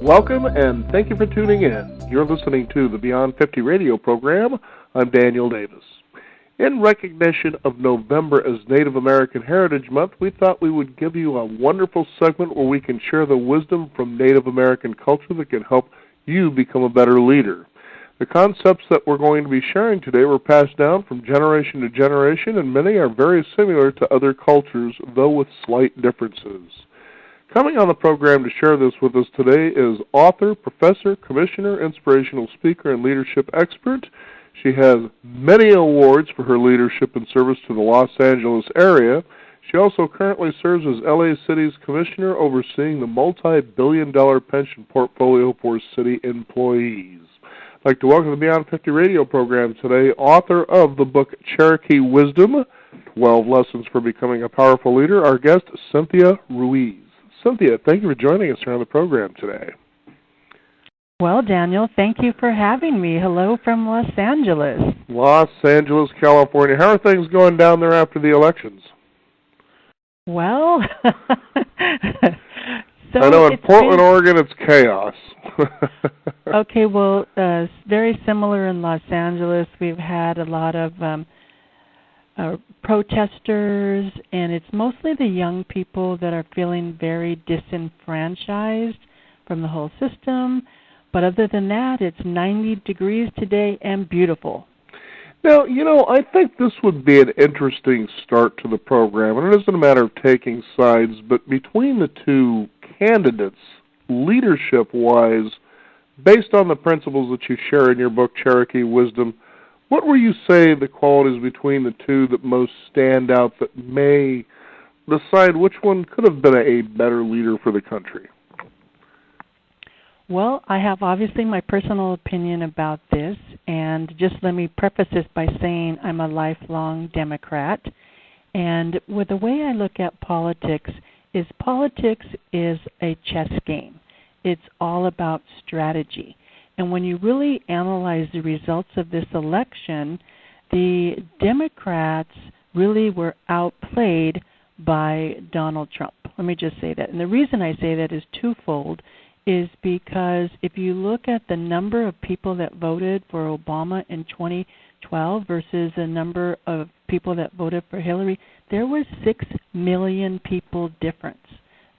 Welcome, and thank you for tuning in. You're listening to the Beyond 50 radio program. I'm Daniel Davis. In recognition of November as Native American Heritage Month, we thought we would give you a wonderful segment where we can share the wisdom from Native American culture that can help you become a better leader. The concepts that we're going to be sharing today were passed down from generation to generation, and many are very similar to other cultures, though with slight differences. Coming on the program to share this with us today is author, professor, commissioner, inspirational speaker, and leadership expert. She has many awards for her leadership and service to the Los Angeles area. She also currently serves as LA City's commissioner overseeing the multi-billion-dollar pension portfolio for city employees. I'd like to welcome to the Beyond 50 radio program today, author of the book Cherokee Wisdom, 12 Lessons for Becoming a Powerful Leader, our guest, Cynthia Ruiz. Cynthia, thank you for joining us here on the program today. Well, Daniel, thank you for having me. Hello from Los Angeles. Los Angeles, California. How are things going down there after the elections? Well, I know in Portland, Oregon, it's chaos. Okay, well, very similar in Los Angeles. We've had a lot of protesters, and it's mostly the young people that are feeling very disenfranchised from the whole system. But other than that, it's 90 degrees today and beautiful. Now, I think this would be an interesting start to the program, and it isn't a matter of taking sides, but between the two candidates, leadership-wise, based on the principles that you share in your book, Cherokee Wisdom, what would you say the qualities between the two that most stand out that may decide which one could have been a better leader for the country? Well, I have obviously my personal opinion about this, and just let me preface this by saying I'm a lifelong Democrat. And with the way I look at politics is a chess game. It's all about strategy. And when you really analyze the results of this election, the Democrats really were outplayed by Donald Trump. Let me just say that. And the reason I say that is twofold, is because if you look at the number of people that voted for Obama in 2012 versus the number of people that voted for Hillary, there was 6 million people difference.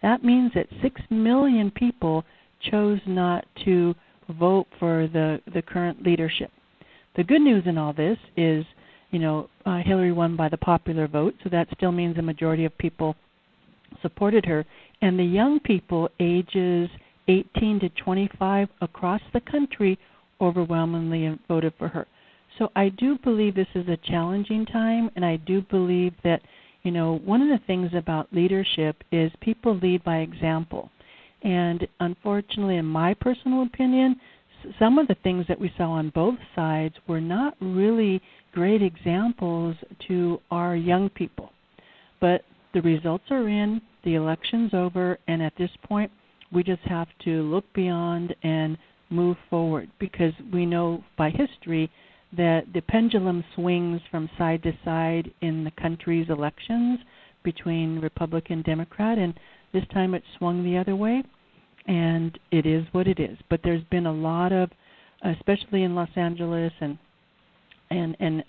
That means that 6 million people chose not to vote for the current leadership. The good news in all this is, Hillary won by the popular vote, so that still means a majority of people supported her. And the young people, ages 18 to 25 across the country, overwhelmingly voted for her. So I do believe this is a challenging time, and I do believe that, one of the things about leadership is people lead by example. And unfortunately, in my personal opinion, some of the things that we saw on both sides were not really great examples to our young people. But the results are in, the election's over, and at this point, we just have to look beyond and move forward, because we know by history that the pendulum swings from side to side in the country's elections between Republican and Democrat, and this time it swung the other way, and it is what it is. But there's been a lot of, especially in Los Angeles and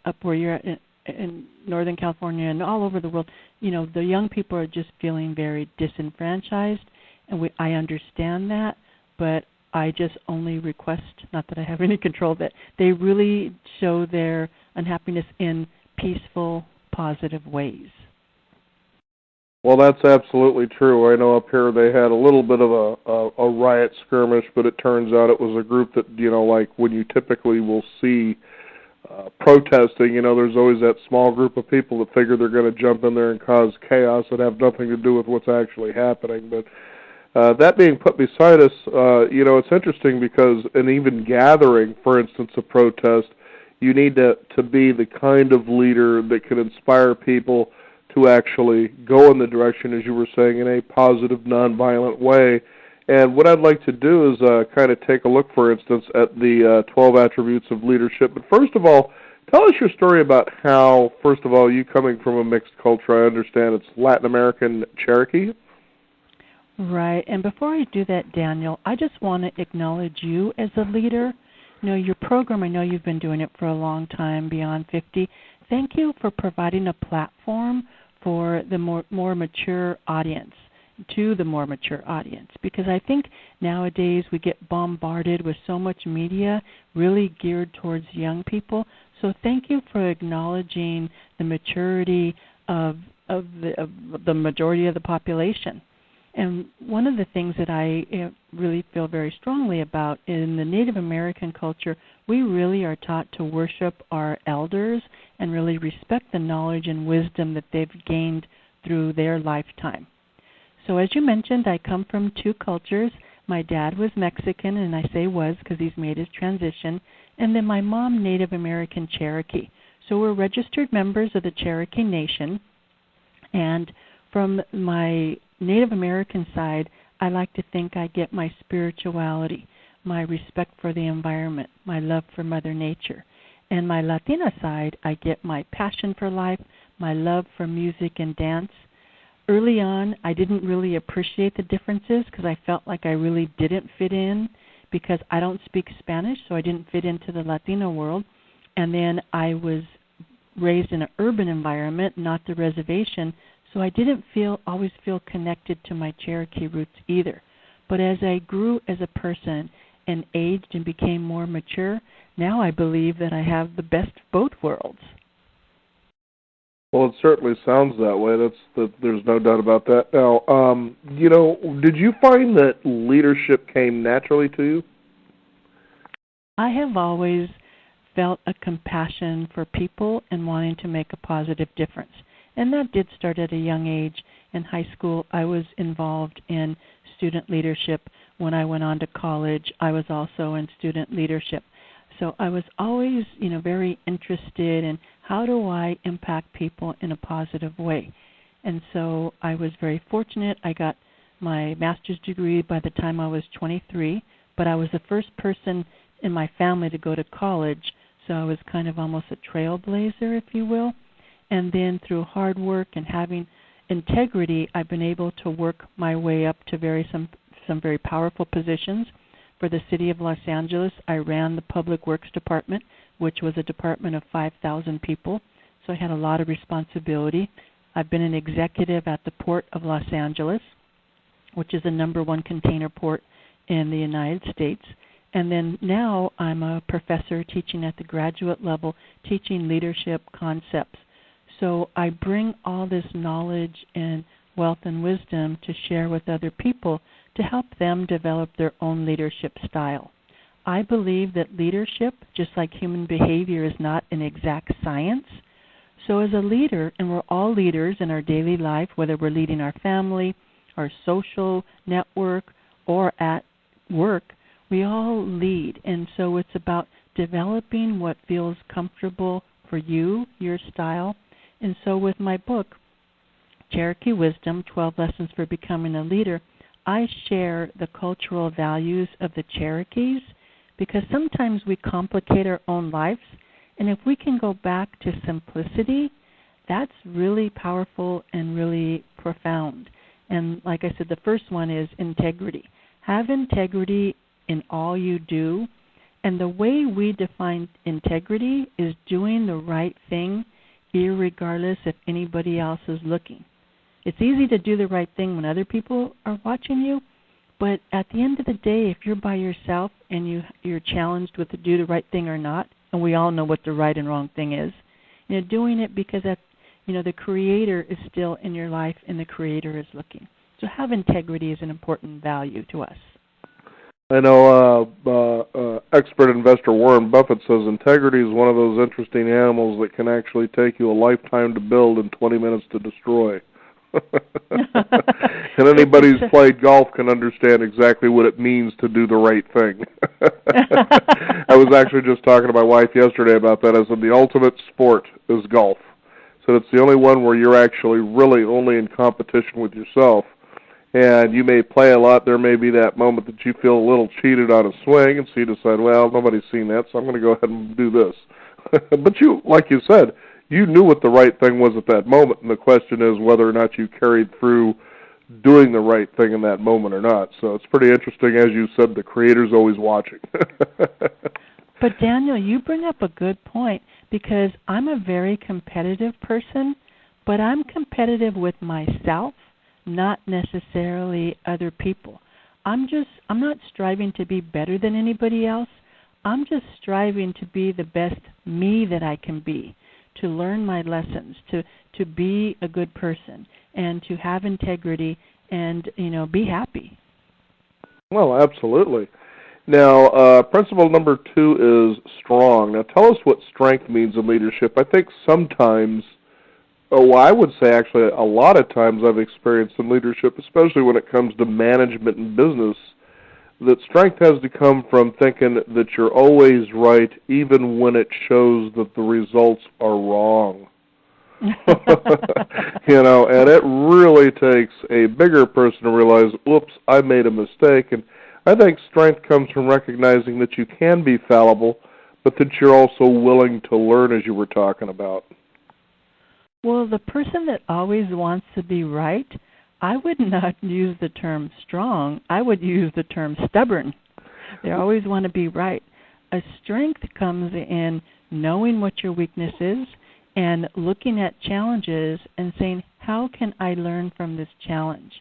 up where you're at in Northern California and all over the world, the young people are just feeling very disenfranchised, and I understand that, but I just only request, not that I have any control, that they really show their unhappiness in peaceful, positive ways. Well, that's absolutely true. I know up here they had a little bit of a riot skirmish, but it turns out it was a group that, like when you typically will see protesting, there's always that small group of people that figure they're going to jump in there and cause chaos and have nothing to do with what's actually happening. But that being put beside us, it's interesting because in even gathering, for instance, a protest, you need to be the kind of leader that can inspire people to actually go in the direction, as you were saying, in a positive, nonviolent way. And what I'd like to do is kind of take a look, for instance, at the 12 attributes of leadership. But first of all, tell us your story about how, first of all, you coming from a mixed culture, I understand it's Latin American Cherokee? Right. And before I do that, Daniel, I just want to acknowledge you as a leader. You know, your program, I know you've been doing it for a long time, Beyond 50. Thank you for providing a platform for the more mature audience, to the more mature audience, because I think nowadays we get bombarded with so much media really geared towards young people. So thank you for acknowledging the maturity of the majority of the population. And one of the things that I really feel very strongly about in the Native American culture, we really are taught to worship our elders and really respect the knowledge and wisdom that they've gained through their lifetime. So as you mentioned, I come from two cultures. My dad was Mexican, and I say was because he's made his transition, and then my mom, Native American Cherokee. So we're registered members of the Cherokee Nation, and from my Native American side, I like to think I get my spirituality, my respect for the environment, my love for Mother Nature. And my Latina side, I get my passion for life, my love for music and dance. Early on, I didn't really appreciate the differences because I felt like I really didn't fit in because I don't speak Spanish, so I didn't fit into the Latino world. And then I was raised in an urban environment, not the reservation, so I didn't always feel connected to my Cherokee roots either. But as I grew as a person and aged and became more mature, now I believe that I have the best of both worlds. Well, it certainly sounds that way. There's no doubt about that. Now, did you find that leadership came naturally to you? I have always felt a compassion for people and wanting to make a positive difference. And that did start at a young age. In high school, I was involved in student leadership. When I went on to college, I was also in student leadership. So I was always, very interested in how do I impact people in a positive way. And so I was very fortunate. I got my master's degree by the time I was 23, but I was the first person in my family to go to college, so I was kind of almost a trailblazer, if you will. And then through hard work and having integrity, I've been able to work my way up to some very powerful positions. For the city of Los Angeles, I ran the Public Works Department, which was a department of 5,000 people, so I had a lot of responsibility. I've been an executive at the Port of Los Angeles, which is the #1 container port in the United States. And then now I'm a professor teaching at the graduate level, teaching leadership concepts. So I bring all this knowledge and wealth and wisdom to share with other people to help them develop their own leadership style. I believe that leadership, just like human behavior, is not an exact science. So as a leader, and we're all leaders in our daily life, whether we're leading our family, our social network, or at work, we all lead. And so it's about developing what feels comfortable for you, your style. And so with my book, Cherokee Wisdom, 12 Lessons for Becoming a Leader, I share the cultural values of the Cherokees because sometimes we complicate our own lives. And if we can go back to simplicity, that's really powerful and really profound. And like I said, the first one is integrity. Have integrity in all you do. And the way we define integrity is doing the right thing irregardless if anybody else is looking. It's easy to do the right thing when other people are watching you, but at the end of the day, if you're by yourself and you're challenged with to do the right thing or not, and we all know what the right and wrong thing is, doing it because the Creator is still in your life and the Creator is looking. So have integrity is an important value to us. I know expert investor Warren Buffett says integrity is one of those interesting animals that can actually take you a lifetime to build and 20 minutes to destroy. And anybody who's played golf can understand exactly what it means to do the right thing. I was actually just talking to my wife yesterday about that. I said the ultimate sport is golf. So it's the only one where you're actually really only in competition with yourself. And you may play a lot. There may be that moment that you feel a little cheated on a swing, and so you decide, well, nobody's seen that, so I'm going to go ahead and do this. But you, like you said, you knew what the right thing was at that moment, and the question is whether or not you carried through doing the right thing in that moment or not. So it's pretty interesting. As you said, the creator's always watching. But Daniel, you bring up a good point, because I'm a very competitive person, but I'm competitive with myself, not necessarily other people. I'm not striving to be better than anybody else. I'm just striving to be the best me that I can be, to learn my lessons, to be a good person, and to have integrity, and be happy. Well, absolutely. Now, principle number 2 is strong. Now, tell us what strength means in leadership. I think sometimes, I would say actually a lot of times I've experienced in leadership, especially when it comes to management and business, that strength has to come from thinking that you're always right, even when it shows that the results are wrong. And it really takes a bigger person to realize, whoops, I made a mistake. And I think strength comes from recognizing that you can be fallible, but that you're also willing to learn, as you were talking about. Well, the person that always wants to be right, I would not use the term strong. I would use the term stubborn. They always want to be right. A strength comes in knowing what your weakness is and looking at challenges and saying, how can I learn from this challenge?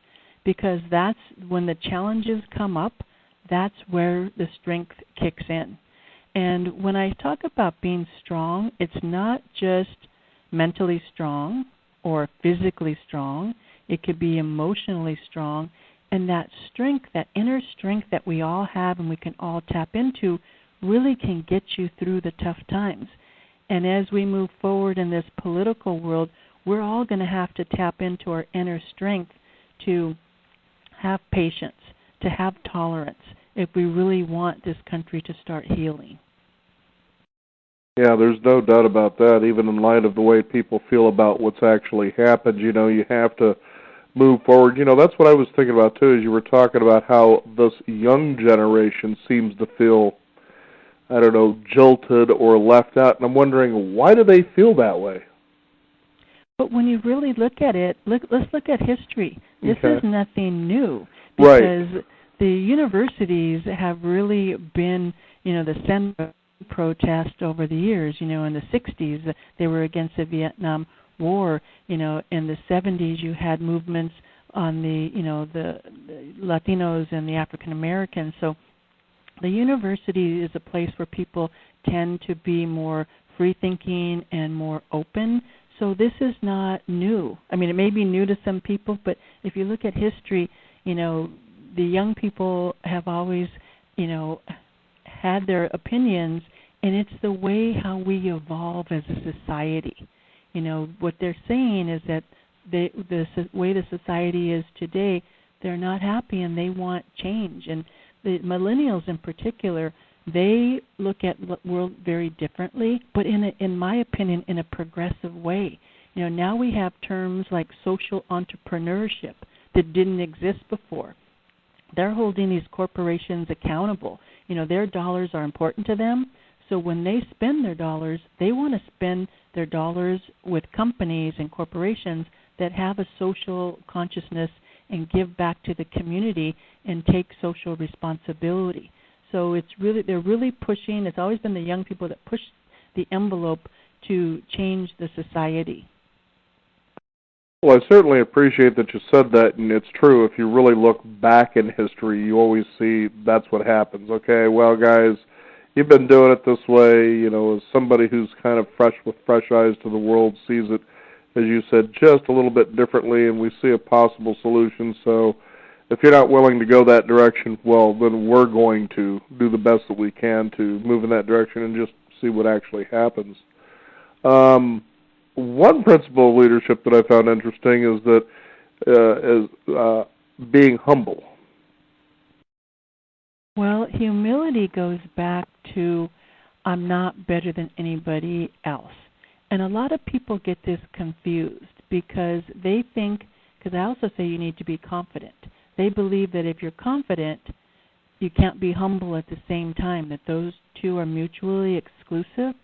Because that's when the challenges come up, that's where the strength kicks in. And when I talk about being strong, it's not just mentally strong or physically strong. It could be emotionally strong. And that strength, that inner strength that we all have and we can all tap into, really can get you through the tough times. And as we move forward in this political world, we're all going to have to tap into our inner strength to have patience, to have tolerance, if we really want this country to start healing. Yeah, there's no doubt about that. Even in light of the way people feel about what's actually happened, you have to move forward. That's what I was thinking about, too, as you were talking about how this young generation seems to feel, I don't know, jilted or left out. And I'm wondering, why do they feel that way? But when you really look at it, let's look at history. This is nothing new, right. Because the universities have really been, the center of protest over the years. In the 60s, they were against the Vietnam War. In the 70s, you had movements on the Latinos and the African Americans. So the university is a place where people tend to be more free-thinking and more open. So this is not new. I mean, it may be new to some people, but if you look at history, the young people have always, had their opinions, and it's the way how we evolve as a society. What they're saying is that the way the society is today, they're not happy and they want change. And the millennials in particular, they look at the world very differently, but in my opinion, in a progressive way. Now we have terms like social entrepreneurship that didn't exist before. They're holding these corporations accountable. Their dollars are important to them. So when they spend their dollars, they want to spend their dollars with companies and corporations that have a social consciousness and give back to the community and take social responsibility. So they're really pushing. It's always been the young people that push the envelope to change the society. Well, I certainly appreciate that you said that, and it's true. If you really look back in history, you always see that's what happens. Okay, well, guys, you've been doing it this way. As somebody who's kind of fresh with fresh eyes to the world sees it, as you said, just a little bit differently, and we see a possible solution. So if you're not willing to go that direction, well, then we're going to do the best that we can to move in that direction and just see what actually happens. One principle of leadership that I found interesting is that being humble. Well, humility goes back to I'm not better than anybody else. And a lot of people get this confused because they think, because I also say you need to be confident. They believe that if you're confident, you can't be humble at the same time, that those two are mutually exclusive.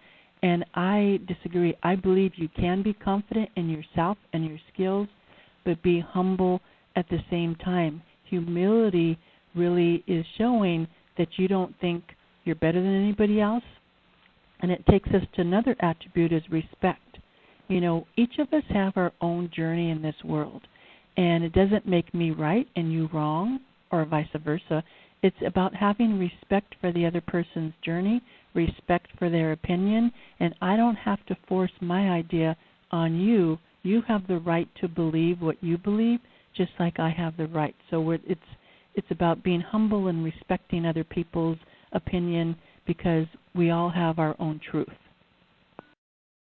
And I disagree. I believe you can be confident in yourself and your skills, but be humble at the same time, humility really is showing that you don't think you're better than anybody else. And it takes us to another attribute is respect. You know, each of us have our own journey in this world. And it doesn't make me right and you wrong, or vice versa. It's about having respect for the other person's journey, respect for their opinion, and I don't have to force my idea on you. You have the right to believe what you believe, just like I have the right. So it's about being humble and respecting other people's opinion because we all have our own truth.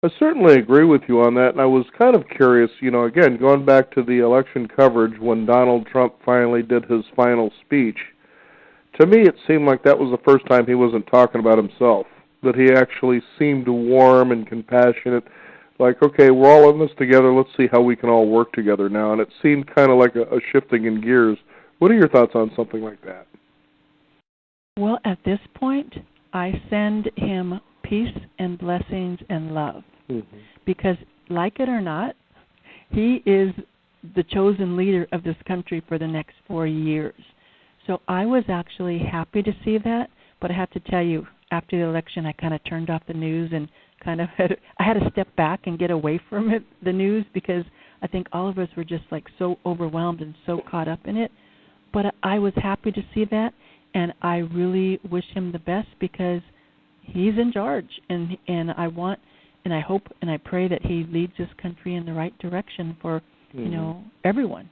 I certainly agree with you on that, and I was kind of curious, again, going back to the election coverage when Donald Trump finally did his final speech. To me, it seemed like that was the first time he wasn't talking about himself, that he actually seemed warm and compassionate, like, okay, we're all in this together, let's see how we can all work together now, and it seemed kind of like a shifting in gears. What are your thoughts on something like that? Well, at this point, I send him peace and blessings and love, because, like it or not, he is the chosen leader of this country for the next 4 years. So I was actually happy to see that, but I have to tell you, after the election, I kind of turned off the news and I had to step back and get away from the news, because I think all of us were just like so overwhelmed and so caught up in it. But I was happy to see that, and I really wish him the best because he's in charge, and I want, and I hope, and I pray that he leads this country in the right direction for everyone.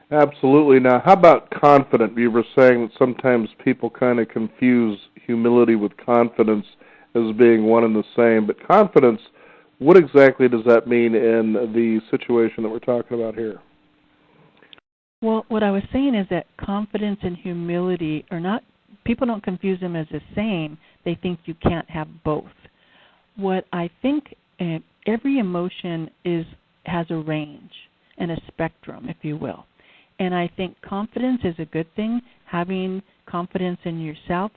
Absolutely. Now, how about confident? You were saying that sometimes people kind of confuse humility with confidence as being one and the same. But confidence, what exactly does that mean in the situation that we're talking about here? Well, what I was saying is that confidence and humility are not, people don't confuse them as the same. They think you can't have both. What I think, every emotion has a range and a spectrum, if you will. And I think confidence is a good thing, having confidence in yourself.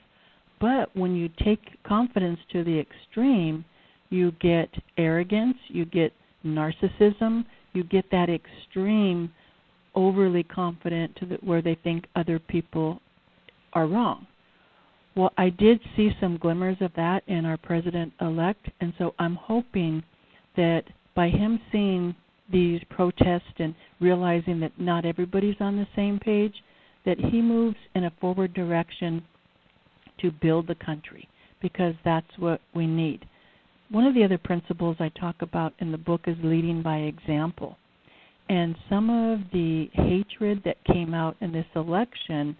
But when you take confidence to the extreme, you get arrogance, you get narcissism, you get that extreme, overly confident where they think other people are wrong. Well, I did see some glimmers of that in our president-elect, and so I'm hoping that by him seeing these protests and realizing that not everybody's on the same page, that he moves in a forward direction to build the country, because that's what we need. One of the other principles I talk about in the book is leading by example. And some of the hatred that came out in this election,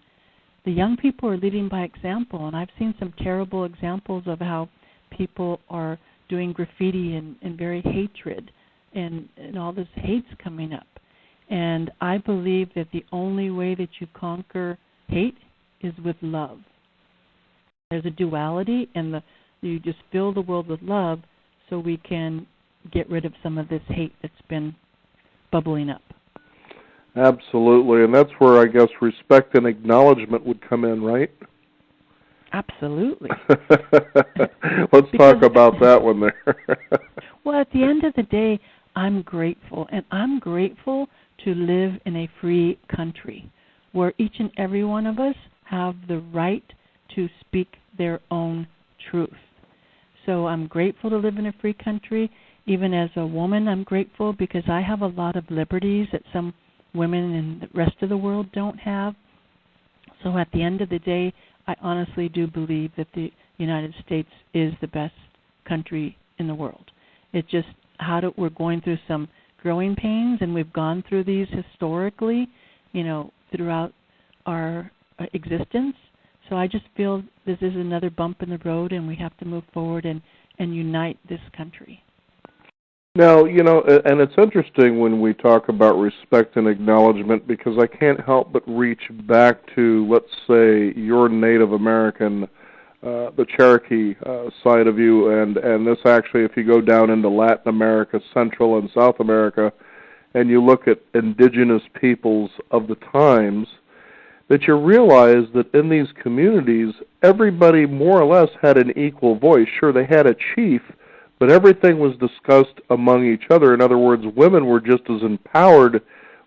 the young people are leading by example, and I've seen some terrible examples of how people are doing graffiti and very hatred, and all this hate's coming up. And I believe that the only way that you conquer hate is with love. There's a duality, and you just fill the world with love so we can get rid of some of this hate that's been bubbling up. Absolutely, and that's where I guess respect and acknowledgement would come in, right? Absolutely. Let's talk about that one there. Well, at the end of the day, I'm grateful, and I'm grateful to live in a free country where each and every one of us have the right to speak their own truth. So I'm grateful to live in a free country. Even as a woman, I'm grateful because I have a lot of liberties that some women in the rest of the world don't have. So at the end of the day, I honestly do believe that the United States is the best country in the world. It's just we're going through some growing pains, and we've gone through these historically, throughout our existence. So I just feel this is another bump in the road, and we have to move forward and unite this country. Now, and it's interesting when we talk about respect and acknowledgement, because I can't help but reach back to, let's say, your Native American, the Cherokee side of you, and this actually, if you go down into Latin America, Central and South America, and you look at indigenous peoples of the times, that you realize that in these communities, everybody more or less had an equal voice. Sure, they had a chief, but everything was discussed among each other. In other words, women were just as empowered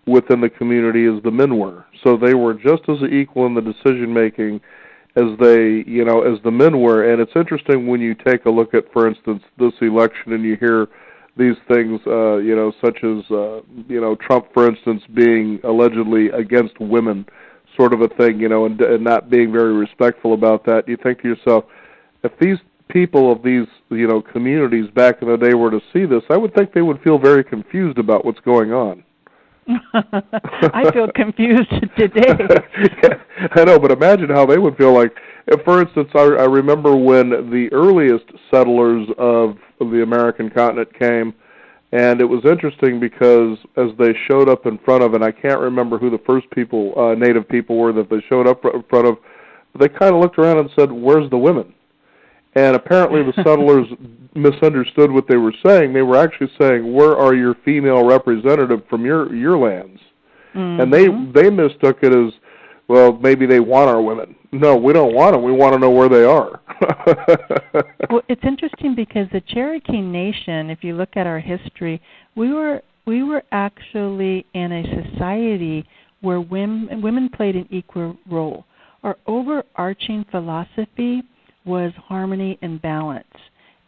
within the community as the men were. So they were just as equal in the decision making as as the men were. And it's interesting when you take a look at, for instance, this election, and you hear these things, such as, Trump, for instance, being allegedly against women, sort of a thing, and not being very respectful about that. You think to yourself, if these people of these, communities back in the day were to see this, I would think they would feel very confused about what's going on. I feel confused today. Yeah, I know, but imagine how they would feel like. For instance, I remember when the earliest settlers of the American continent came, and it was interesting because as they showed up in front of, and I can't remember who the first people, native people were that they showed up in front of, they kind of looked around and said, "Where's the women?" And apparently the settlers misunderstood what they were saying. They were actually saying, "Where are your female representative from your lands?" Mm-hmm. And they mistook it as, well, maybe they want our women. No, we don't want them. We want to know where they are. Well, it's interesting because the Cherokee Nation, if you look at our history, we were actually in a society where women played an equal role. Our overarching philosophy was harmony and balance.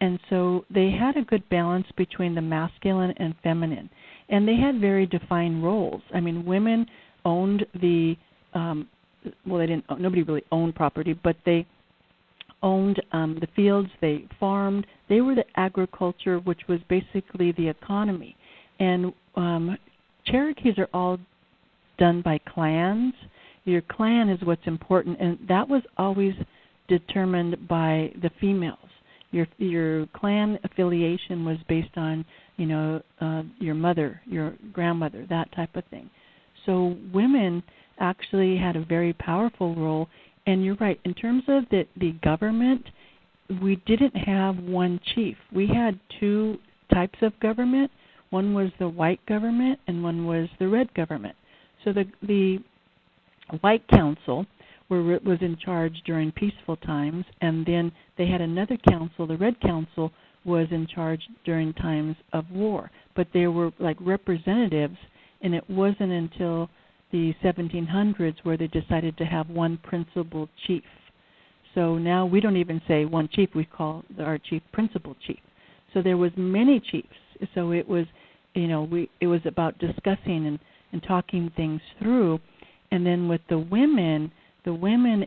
And so they had a good balance between the masculine and feminine. And they had very defined roles. I mean, women owned they didn't, nobody really owned property, but they owned the fields, they farmed. They were the agriculture, which was basically the economy. And Cherokees are all done by clans. Your clan is what's important, and that was always determined by the females. Your clan affiliation was based on, your mother, your grandmother, that type of thing. So women actually had a very powerful role. And you're right, in terms of the government, we didn't have one chief. We had two types of government. One was the white government and one was the red government. So the white council was in charge during peaceful times, and then they had another council, the red council, was in charge during times of war. But they were like representatives, and it wasn't until the 1700s where they decided to have one principal chief. So now we don't even say one chief, we call our chief principal chief. So there was many chiefs. So it was, it was about discussing and talking things through. And then with the women,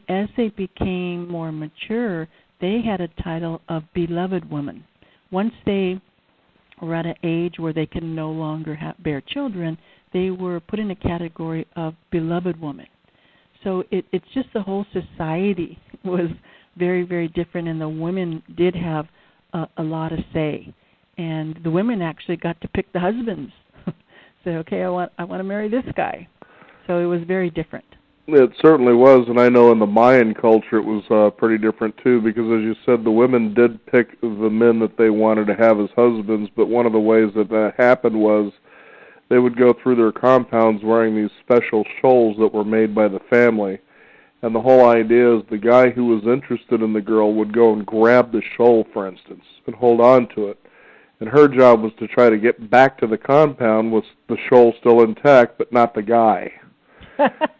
as they became more mature, they had a title of beloved woman. Once they were at an age where they could no longer bear children, they were put in a category of beloved woman. So it's just the whole society was very, very different, and the women did have a lot of say. And the women actually got to pick the husbands. Say, okay, I want to marry this guy. So it was very different. It certainly was, and I know in the Mayan culture it was pretty different too, because as you said, the women did pick the men that they wanted to have as husbands, but one of the ways that happened was they would go through their compounds wearing these special shoals that were made by the family. And the whole idea is the guy who was interested in the girl would go and grab the shoal, for instance, and hold on to it. And her job was to try to get back to the compound with the shoal still intact, but not the guy.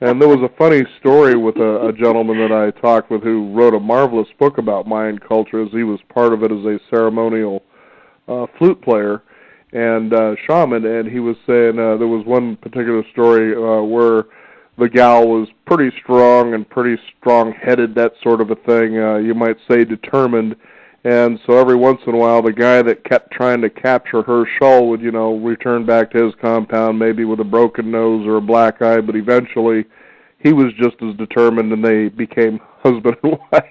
And there was a funny story with a gentleman that I talked with who wrote a marvelous book about Mayan culture, as he was part of it as a ceremonial flute player and shaman, and he was saying there was one particular story where the gal was pretty strong and pretty strong-headed, that sort of a thing, you might say determined, and so every once in a while the guy that kept trying to capture her shawl would, return back to his compound maybe with a broken nose or a black eye, but eventually he was just as determined and they became husband and wife.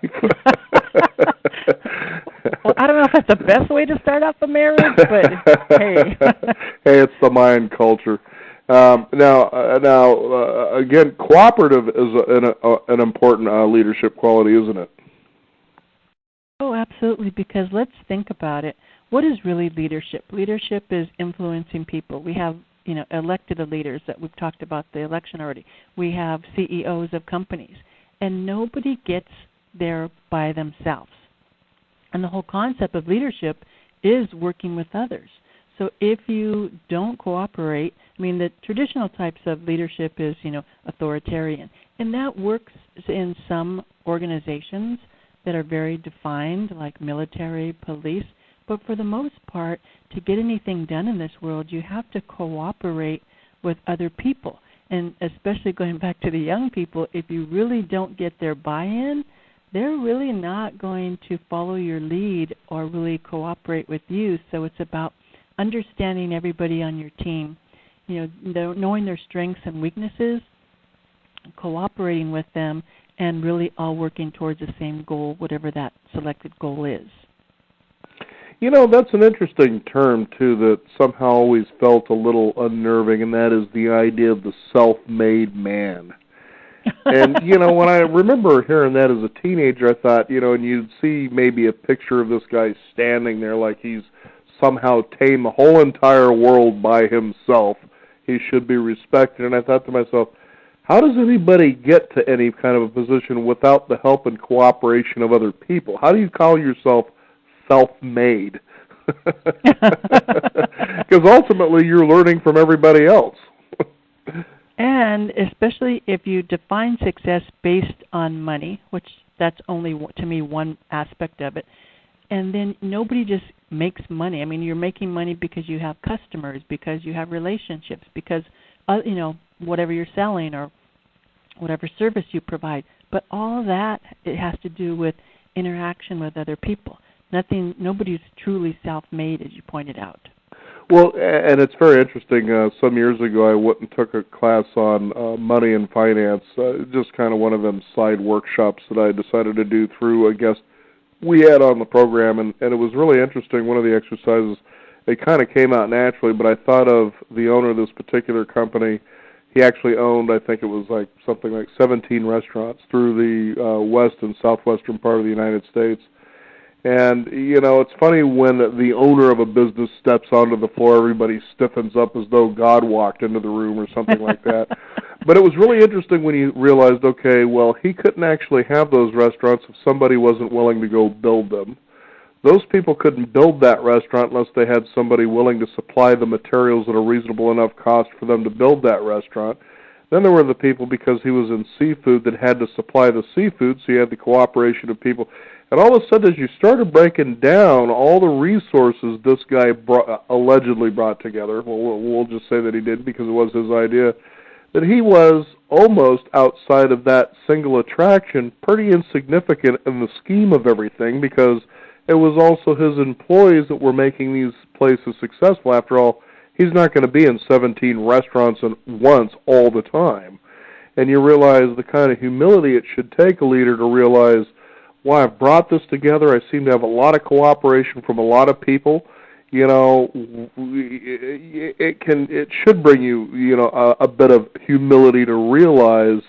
Well, I don't know if that's the best way to start off a marriage, but hey. Hey, it's the Mayan culture. Now, again, cooperative is an important leadership quality, isn't it? Oh, absolutely, because let's think about it. What is really leadership? Leadership is influencing people. We have, elected leaders that we've talked about the election already. We have CEOs of companies, and nobody gets there by themselves. And the whole concept of leadership is working with others. So if you don't cooperate, I mean, the traditional types of leadership is, authoritarian. And that works in some organizations that are very defined, like military, police. But for the most part, to get anything done in this world, you have to cooperate with other people. And especially going back to the young people, if you really don't get their buy-in, they're really not going to follow your lead or really cooperate with you. So it's about understanding everybody on your team, knowing their strengths and weaknesses, cooperating with them, and really all working towards the same goal, whatever that selected goal is. That's an interesting term, too, that somehow always felt a little unnerving, and that is the idea of the self-made man. And, when I remember hearing that as a teenager, I thought, and you'd see maybe a picture of this guy standing there like he's somehow tamed the whole entire world by himself. He should be respected. And I thought to myself, how does anybody get to any kind of a position without the help and cooperation of other people? How do you call yourself self-made? Because ultimately you're learning from everybody else. And especially if you define success based on money, which that's only, to me, one aspect of it, and then nobody just makes money. I mean, you're making money because you have customers, because you have relationships, because, whatever you're selling or whatever service you provide. But all of that, it has to do with interaction with other people. Nobody's truly self-made, as you pointed out. Well, and it's very interesting. Some years ago, I went and took a class on money and finance, just kind of one of them side workshops that I decided to do through a guest we had on the program, and it was really interesting. One of the exercises, it kind of came out naturally, but I thought of the owner of this particular company. He actually owned, I think it was like something like 17 restaurants through the west and southwestern part of the United States. And, it's funny when the owner of a business steps onto the floor, everybody stiffens up as though God walked into the room or something like that. But it was really interesting when you realized, okay, well, he couldn't actually have those restaurants if somebody wasn't willing to go build them. Those people couldn't build that restaurant unless they had somebody willing to supply the materials at a reasonable enough cost for them to build that restaurant. Then there were the people, because he was in seafood, that had to supply the seafood, so you had the cooperation of people. And all of a sudden, as you started breaking down all the resources this guy allegedly brought together, we'll just say that he did because it was his idea, that he was almost outside of that single attraction, pretty insignificant in the scheme of everything, because it was also his employees that were making these places successful. After all, he's not going to be in 17 restaurants at once all the time. And you realize the kind of humility it should take a leader to realize, well, I've brought this together. I seem to have a lot of cooperation from a lot of people. It should bring you, a bit of humility to realize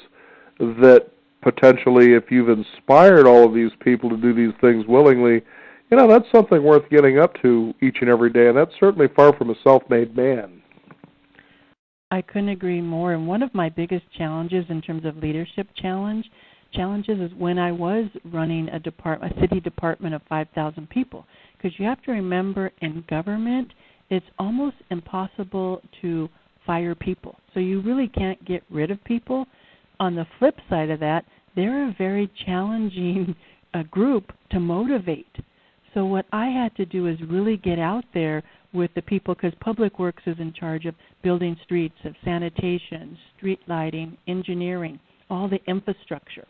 that potentially if you've inspired all of these people to do these things willingly, that's something worth getting up to each and every day, and that's certainly far from a self-made man. I couldn't agree more. And one of my biggest challenges in terms of leadership challenges is when I was running a city department of 5,000 people. Because you have to remember, in government, it's almost impossible to fire people. So you really can't get rid of people. On the flip side of that, they're a very challenging group to motivate. So what I had to do is really get out there with the people, because Public Works is in charge of building streets, of sanitation, street lighting, engineering, all the infrastructure.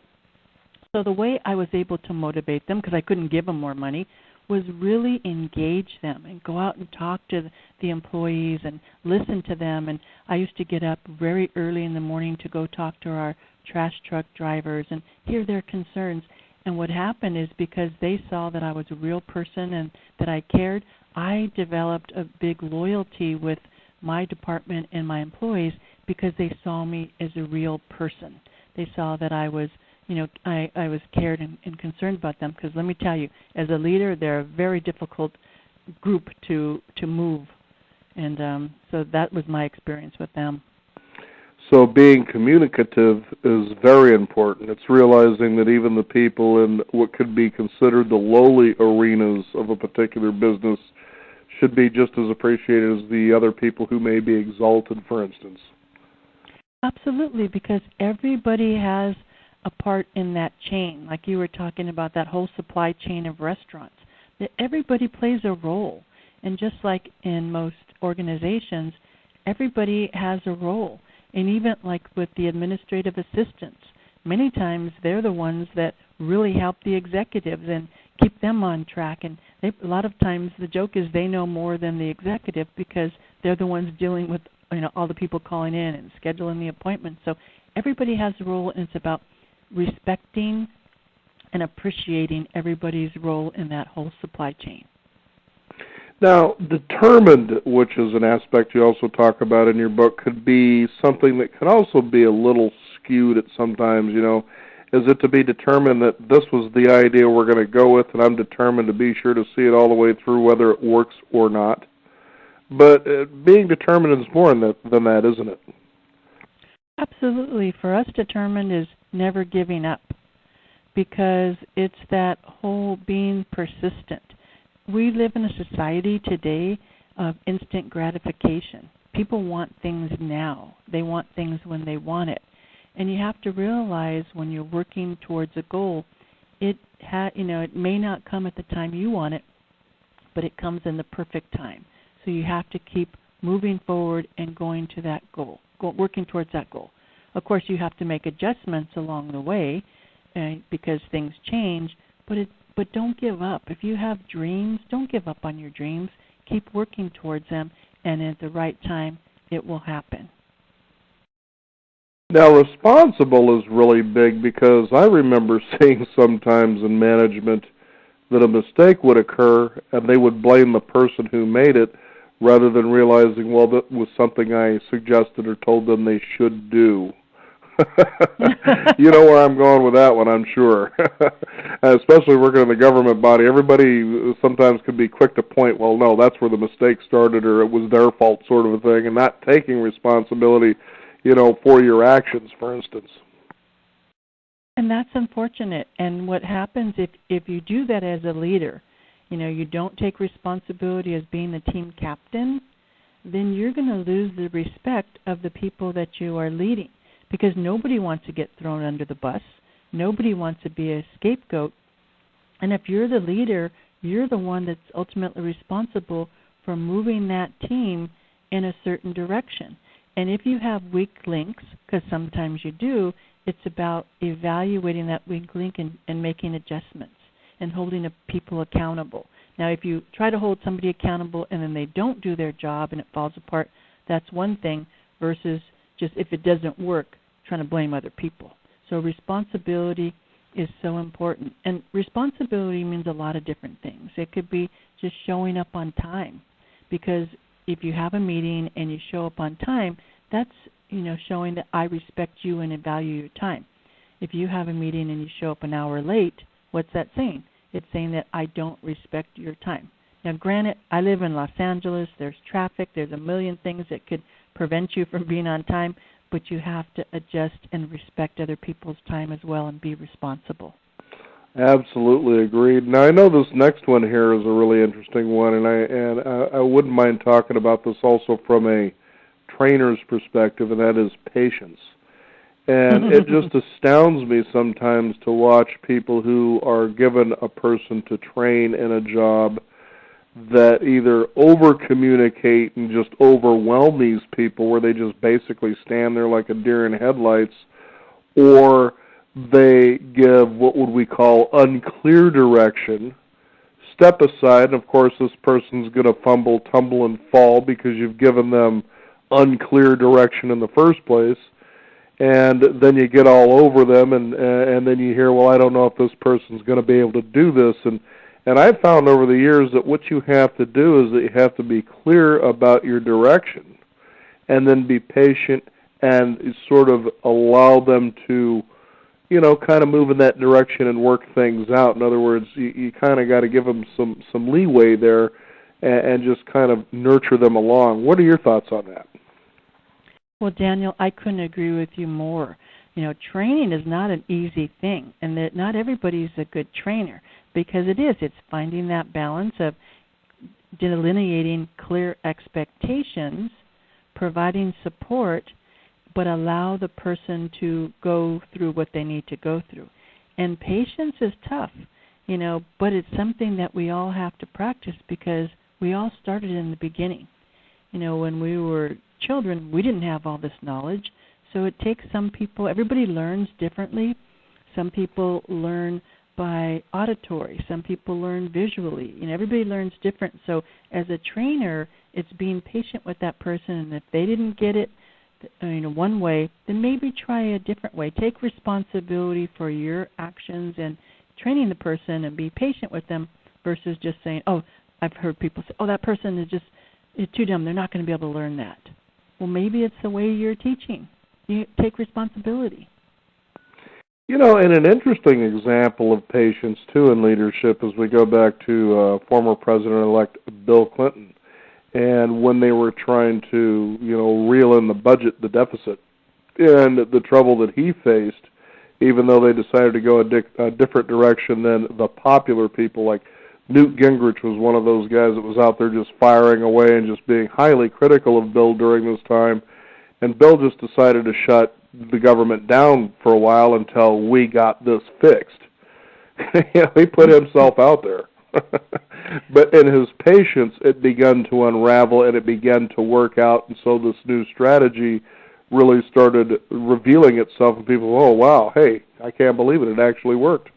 So the way I was able to motivate them, because I couldn't give them more money, was really engage them and go out and talk to the employees and listen to them. And I used to get up very early in the morning to go talk to our trash truck drivers and hear their concerns. And what happened is, because they saw that I was a real person and that I cared, I developed a big loyalty with my department and my employees, because they saw me as a real person. They saw that I was, I was cared and concerned about them. Because let me tell you, as a leader, they're a very difficult group to move. And so that was my experience with them. So being communicative is very important. It's realizing that even the people in what could be considered the lowly arenas of a particular business should be just as appreciated as the other people who may be exalted, for instance. Absolutely, because everybody has a part in that chain. Like you were talking about that whole supply chain of restaurants. That everybody plays a role. And just like in most organizations, everybody has a role. And even like with the administrative assistants, many times they're the ones that really help the executives and keep them on track. And a lot of times the joke is they know more than the executive because they're the ones dealing with all the people calling in and scheduling the appointments. So everybody has a role, and it's about respecting and appreciating everybody's role in that whole supply chain. Now, determined, which is an aspect you also talk about in your book, could be something that can also be a little skewed at sometimes, Is it to be determined that this was the idea we're going to go with, and I'm determined to be sure to see it all the way through whether it works or not? But being determined is more than that, isn't it? Absolutely. For us, determined is never giving up, because it's that whole being persistent. We live in a society today of instant gratification. People want things now. They want things when they want it. And you have to realize when you're working towards a goal, it may not come at the time you want it, but it comes in the perfect time. So you have to keep moving forward and going to that goal, working towards that goal. Of course, you have to make adjustments along the way because things change, but don't give up. If you have dreams, don't give up on your dreams. Keep working towards them, and at the right time, it will happen. Now, responsible is really big, because I remember seeing sometimes in management that a mistake would occur and they would blame the person who made it rather than realizing, well, that was something I suggested or told them they should do. You know where I'm going with that one, I'm sure. Especially working in the government body, everybody sometimes can be quick to point, well, no, that's where the mistake started, or it was their fault, sort of a thing, and not taking responsibility, for your actions, for instance. And that's unfortunate. And what happens if you do that as a leader, you don't take responsibility as being the team captain, then you're going to lose the respect of the people that you are leading, because nobody wants to get thrown under the bus. Nobody wants to be a scapegoat. And if you're the leader, you're the one that's ultimately responsible for moving that team in a certain direction. And if you have weak links, because sometimes you do, it's about evaluating that weak link and making adjustments and holding people accountable. Now, if you try to hold somebody accountable and then they don't do their job and it falls apart, that's one thing, versus just if it doesn't work, trying to blame other people. So responsibility is so important. And responsibility means a lot of different things. It could be just showing up on time, because if you have a meeting and you show up on time, that's showing that I respect you and value your time. If you have a meeting and you show up an hour late, what's that saying? It's saying that I don't respect your time. Now, granted, I live in Los Angeles. There's traffic. There's a million things that could prevent you from being on time, but you have to adjust and respect other people's time as well and be responsible. Absolutely agreed. Now, I know this next one here is a really interesting one, and I wouldn't mind talking about this also from a trainer's perspective, and that is patience. And it just astounds me sometimes to watch people who are given a person to train in a job that either over-communicate and just overwhelm these people, where they just basically stand there like a deer in headlights, or they give what would we call unclear direction, step aside, and of course this person's going to fumble, tumble, and fall because you've given them unclear direction in the first place, and then you get all over them, and then you hear, well, I don't know if this person's going to be able to do this, and I've found over the years that what you have to do is that you have to be clear about your direction, and then be patient and sort of allow them to kind of move in that direction and work things out. In other words, you kind of got to give them some leeway there and just kind of nurture them along. What are your thoughts on that? Well, Daniel, I couldn't agree with you more. Training is not an easy thing, and that not everybody's a good trainer, because it's finding that balance of delineating clear expectations, providing support, but allow the person to go through what they need to go through. And patience is tough, but it's something that we all have to practice because we all started in the beginning. When we were children, we didn't have all this knowledge. So it takes some people, everybody learns differently. Some people learn by auditory. Some people learn visually. Everybody learns different. So as a trainer, it's being patient with that person. And if they didn't get it, one way, then maybe try a different way. Take responsibility for your actions and training the person and be patient with them versus just saying, oh, I've heard people say, oh, that person is too dumb. They're not going to be able to learn that. Well, maybe it's the way you're teaching. You take responsibility. And an interesting example of patience, too, in leadership is we go back to former President-elect Bill Clinton. And when they were trying to, reel in the deficit, and the trouble that he faced, even though they decided to go a different direction than the popular people, like Newt Gingrich was one of those guys that was out there just firing away and just being highly critical of Bill during this time. And Bill just decided to shut the government down for a while until we got this fixed. He put himself out there. But in his patience, it began to unravel and it began to work out. And so this new strategy really started revealing itself, and people, oh, wow, hey, I can't believe it. It actually worked.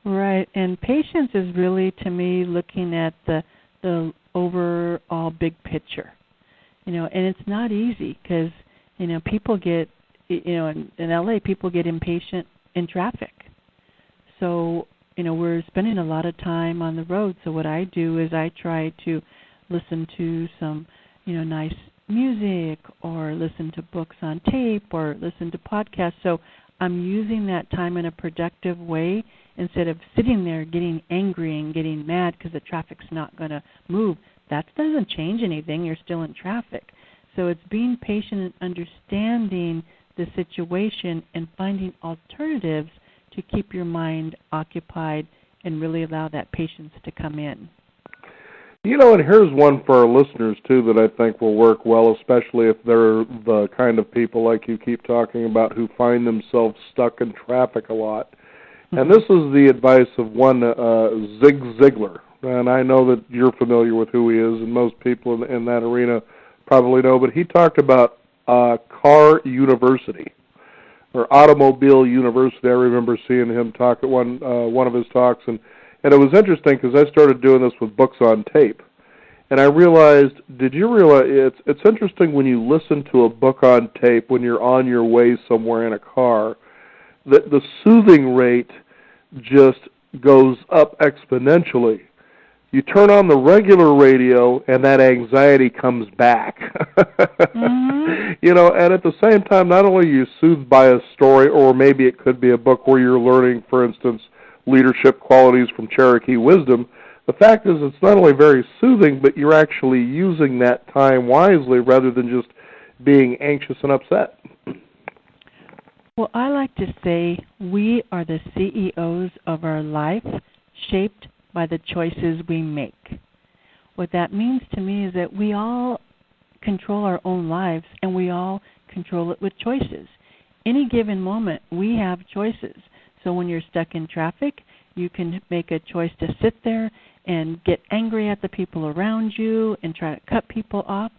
Right. And patience is really, to me, looking at the overall big picture. And it's not easy because, people get, in LA, people get impatient in traffic. So, we're spending a lot of time on the road. So what I do is I try to listen to some, nice music or listen to books on tape or listen to podcasts. So I'm using that time in a productive way instead of sitting there getting angry and getting mad because the traffic's not going to move. That doesn't change anything. You're still in traffic. So it's being patient and understanding the situation and finding alternatives to keep your mind occupied and really allow that patience to come in. And here's one for our listeners, too, that I think will work well, especially if they're the kind of people like you keep talking about who find themselves stuck in traffic a lot. And this is the advice of one Zig Ziglar. And I know that you're familiar with who he is, and most people in that arena probably know, but he talked about car university, or automobile university. I remember seeing him talk at one of his talks, and it was interesting because I started doing this with books on tape, and I realized, did you realize it's interesting when you listen to a book on tape when you're on your way somewhere in a car, that the soothing rate just goes up exponentially. You turn on the regular radio, and that anxiety comes back. And at the same time, not only are you soothed by a story, or maybe it could be a book where you're learning, for instance, leadership qualities from Cherokee wisdom. The fact is, it's not only very soothing, but you're actually using that time wisely rather than just being anxious and upset. Well, I like to say we are the CEOs of our life, shaped by the choices we make. What that means to me is that we all control our own lives, and we all control it with choices. Any given moment, we have choices. So when you're stuck in traffic, you can make a choice to sit there and get angry at the people around you and try to cut people off,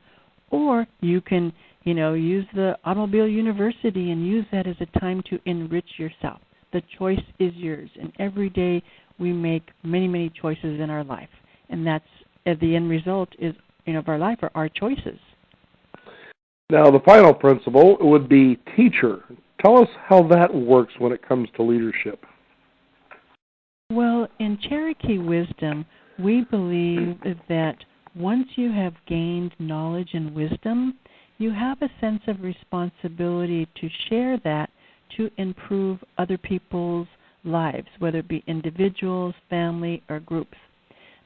or you can, use the automobile university and use that as a time to enrich yourself. The choice is yours, and every day we make many, many choices in our life, and that's the end result is of our life are our choices. Now, the final principle would be teacher. Tell us how that works when it comes to leadership. Well, in Cherokee wisdom, we believe that once you have gained knowledge and wisdom, you have a sense of responsibility to share that to improve other people's lives, whether it be individuals, family, or groups.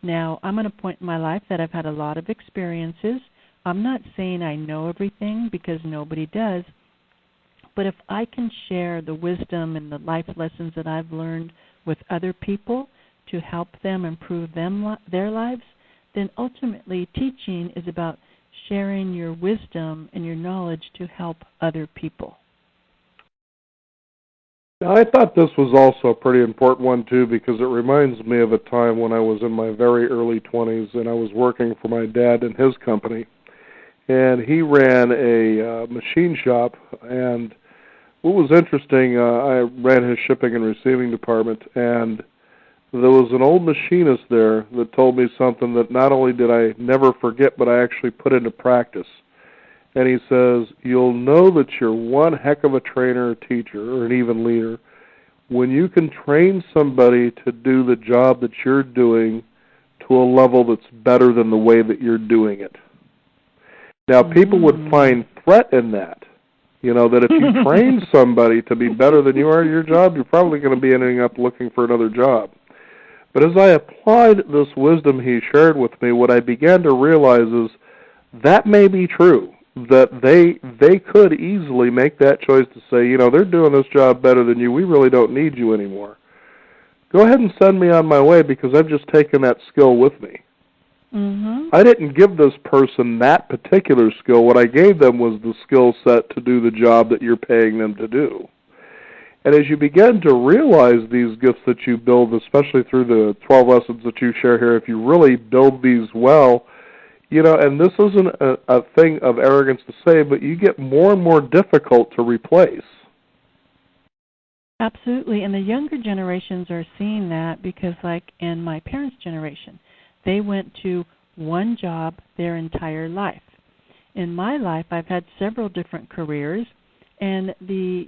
Now, I'm at a point in my life that I've had a lot of experiences. I'm not saying I know everything because nobody does, but if I can share the wisdom and the life lessons that I've learned with other people, to help them improve their lives, then ultimately teaching is about sharing your wisdom and your knowledge to help other people. Now, I thought this was also a pretty important one, too, because it reminds me of a time when I was in my very early 20s and I was working for my dad in his company. And he ran a machine shop, and what was interesting, I ran his shipping and receiving department, and there was an old machinist there that told me something that not only did I never forget, but I actually put into practice. And he says, you'll know that you're one heck of a trainer or teacher or an even leader when you can train somebody to do the job that you're doing to a level that's better than the way that you're doing it. Now, people would find threat in that. You know, that if you train somebody to be better than you are at your job, you're probably going to be ending up looking for another job. But as I applied this wisdom he shared with me, what I began to realize is that may be true, that they could easily make that choice to say, you know, they're doing this job better than you, we really don't need you anymore. Go ahead and send me on my way because I've just taken that skill with me. I didn't give this person that particular skill. What I gave them was the skill set to do the job that you're paying them to do. And as you begin to realize these gifts that you build, especially through the 12 lessons that you share here, if you really build these well, you know, and this isn't a thing of arrogance to say, but you get more and more difficult to replace. Absolutely, and the younger generations are seeing that because, like in my parents' generation, they went to one job their entire life. In my life, I've had several different careers, and the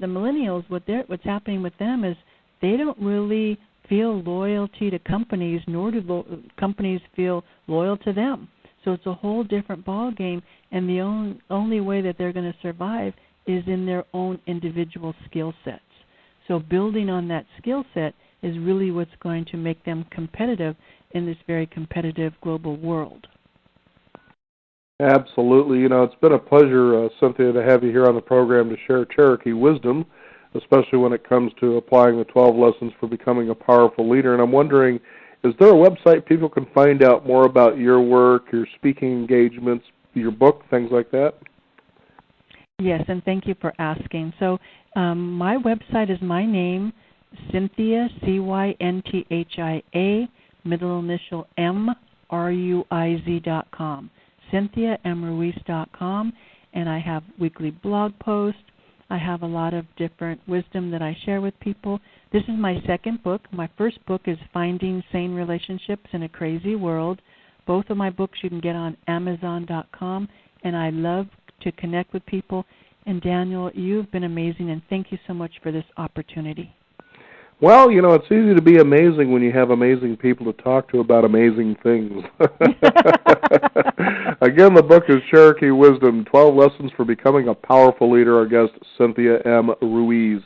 millennials, what's happening with them is they don't really feel loyalty to companies, nor do companies feel loyal to them. So it's a whole different ball game, and the only way that they're going to survive is in their own individual skill sets. So building on that skill set is really what's going to make them competitive in this very competitive global world. Absolutely. You know, it's been a pleasure, Cynthia, to have you here on the program to share Cherokee wisdom, especially when it comes to applying the 12 lessons for becoming a powerful leader. And I'm wondering, is there a website people can find out more about your work, your speaking engagements, your book, things like that? Yes, and thank you for asking. So my website is my name, Cynthia, Cynthia, middle initial M, RUIZ.com, CynthiaMRuiz.com, and I have weekly blog posts. I have a lot of different wisdom that I share with people. This is my second book. My first book is Finding Sane Relationships in a Crazy World. Both of my books you can get on Amazon.com, and I love to connect with people. And Daniel, you've been amazing, and thank you so much for this opportunity. Well, you know, it's easy to be amazing when you have amazing people to talk to about amazing things. Again, the book is Cherokee Wisdom, 12 Lessons for Becoming a Powerful Leader. Our guest, Cynthia M. Ruiz.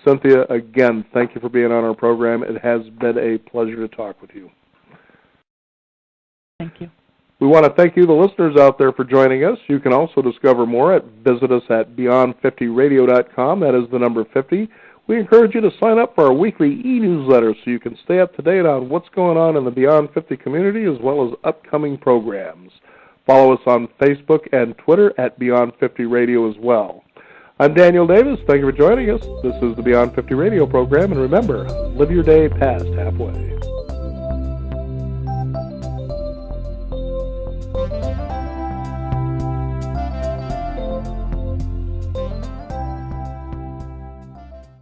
Cynthia, again, thank you for being on our program. It has been a pleasure to talk with you. Thank you. We want to thank you, the listeners out there, for joining us. You can also discover more visit us at beyond50radio.com. That is the number 50. We encourage you to sign up for our weekly e-newsletter so you can stay up to date on what's going on in the Beyond 50 community as well as upcoming programs. Follow us on Facebook and Twitter at Beyond 50 Radio as well. I'm Daniel Davis. Thank you for joining us. This is the Beyond 50 Radio program, and remember, live your day past halfway.